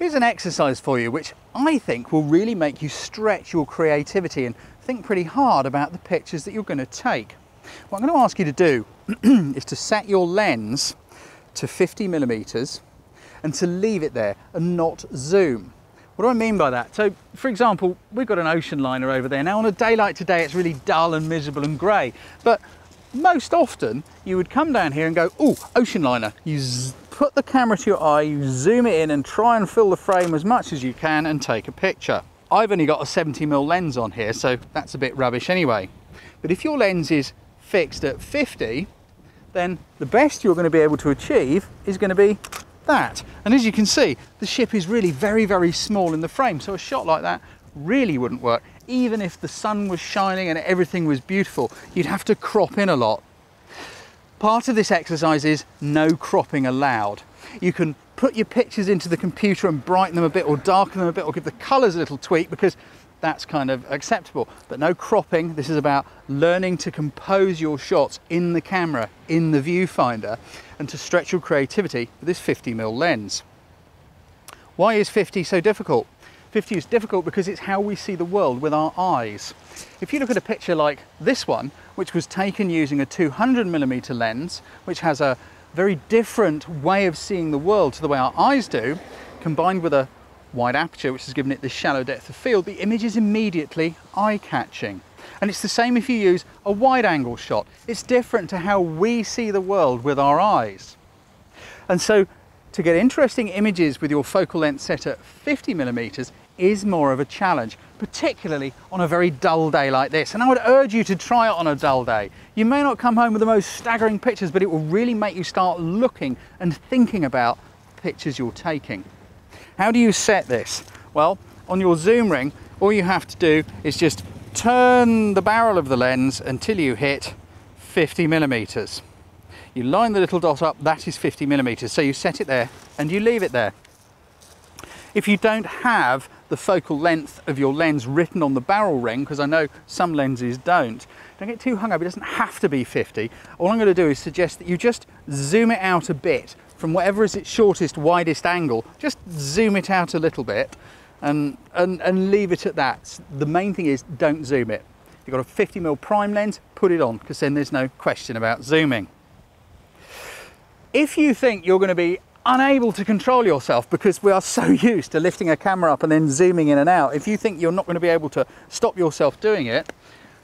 Here's an exercise for you which I think will really make you stretch your creativity and think pretty hard about the pictures that you're going to take. What I'm going to ask you to do is to set your lens to 50mm and to leave it there and not zoom. What do I mean by that? So, for example, we've got an ocean liner over there. Now, on a day like today, it's really dull and miserable and grey. But most often, you would come down here and go, oh, ocean liner. You put the camera to your eye, you zoom it in and try and fill the frame as much as you can and take a picture. I've only got a 70mm lens on here, so that's a bit rubbish anyway. But if your lens is fixed at 50, then the best you're going to be able to achieve is going to be that. And as you can see, the ship is really very, very small in the frame, so a shot like that really wouldn't work. Even if the sun was shining and everything was beautiful, you'd have to crop in a lot. Part of this exercise is no cropping allowed. You can put your pictures into the computer and brighten them a bit or darken them a bit or give the colours a little tweak, because that's kind of acceptable, but no cropping. This is about learning to compose your shots in the camera, in the viewfinder, and to stretch your creativity with this 50mm lens. Why is 50 so difficult? 50 is difficult because it's how we see the world with our eyes. If you look at a picture like this one, which was taken using a 200mm lens, which has a very different way of seeing the world to the way our eyes do, combined with a wide aperture which has given it this shallow depth of field, the image is immediately eye-catching. And it's the same if you use a wide-angle shot. It's different to how we see the world with our eyes. And so to get interesting images with your focal length set at 50mm is more of a challenge, particularly on a very dull day like this. And I would urge you to try it on a dull day. You may not come home with the most staggering pictures, but it will really make you start looking and thinking about the pictures you're taking. How do you set this? Well, on your zoom ring, all you have to do is just turn the barrel of the lens until you hit 50mm. You line the little dot up, that is 50mm. So you set it there and you leave it there. If you don't have the focal length of your lens written on the barrel ring, because I know some lenses don't get too hung up, it doesn't have to be 50. All I'm going to do is suggest that you just zoom it out a bit from whatever is its shortest, widest angle. Just zoom it out a little bit and leave it at that. The main thing is don't zoom it. If you've got a 50mm prime lens, put it on, because then there's no question about zooming. If you think you're going to be unable to control yourself, because we are so used to lifting a camera up and then zooming in and out, if you think you're not going to be able to stop yourself doing it,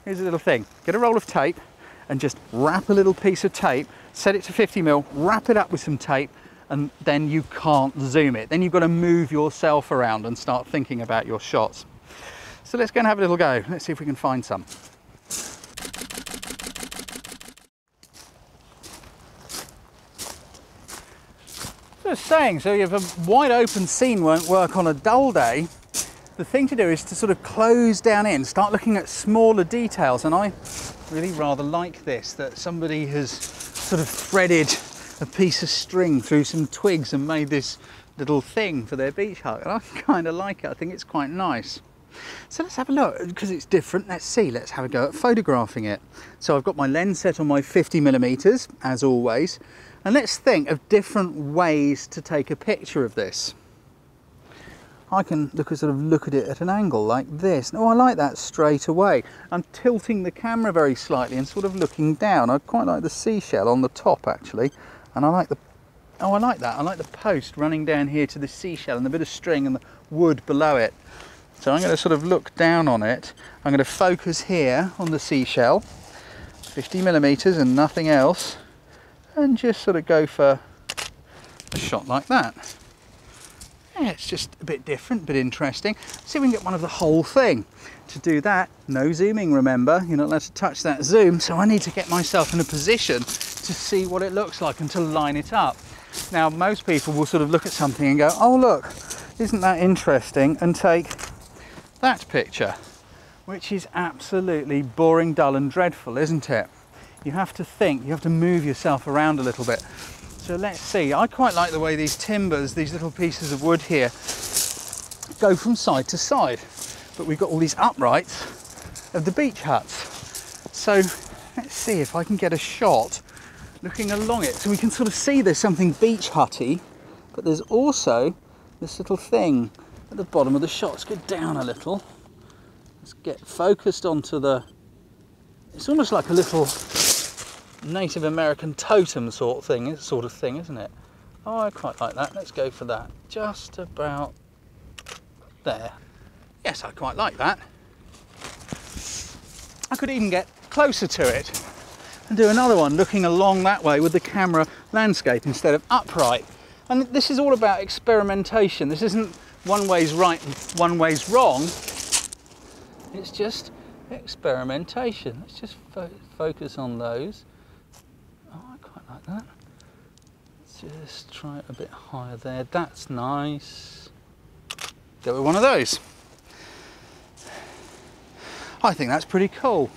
here's a little thing. Get a roll of tape and just wrap a little piece of tape, set it to 50mm, wrap it up with some tape, and then you can't zoom it. Then you've got to move yourself around and start thinking about your shots. So let's go and have a little go. Let's see if we can find some. Just saying, so if a wide open scene won't work on a dull day, the thing to do is to sort of close down in, start looking at smaller details. And I really rather like this, that somebody has sort of threaded a piece of string through some twigs and made this little thing for their beach hut. And I kind of like it. I think it's quite nice. So let's have a look, because it's different. Let's see, let's have a go at photographing it. So I've got my lens set on my 50mm, as always. And let's think of different ways to take a picture of this. I can look at it at an angle like this. Oh, I like that straight away. I'm tilting the camera very slightly and sort of looking down. I quite like the seashell on the top, actually. And I like the, oh, I like that. I like the post running down here to the seashell and the bit of string and the wood below it. So I'm going to sort of look down on it. I'm going to focus here on the seashell, 50mm and nothing else, and just sort of go for a shot like that. Yeah, it's just a bit different, but interesting. Let's see if we can get one of the whole thing. To do that, no zooming, remember. You're not allowed to touch that zoom, so I need to get myself in a position to see what it looks like and to line it up. Now, most people will sort of look at something and go, oh look, isn't that interesting, and take that picture, which is absolutely boring, dull and dreadful, isn't it? You have to think, you have to move yourself around a little bit. So let's see, I quite like the way these timbers, these little pieces of wood here, go from side to side. But we've got all these uprights of the beach huts. So let's see if I can get a shot looking along it. So we can sort of see there's something beach hutty, but there's also this little thing at the bottom of the shot. Let's go down a little. Let's get focused onto the, it's almost like a little Native American totem sort of thing, isn't it? Oh, I quite like that. Let's go for that. Just about there. Yes, I quite like that. I could even get closer to it and do another one looking along that way with the camera landscape instead of upright. And this is all about experimentation. This isn't one way's right and one way's wrong. It's just experimentation. Let's just focus on those. Oh, I quite like that. Let's just try it a bit higher there. That's nice. Go with one of those. I think that's pretty cool.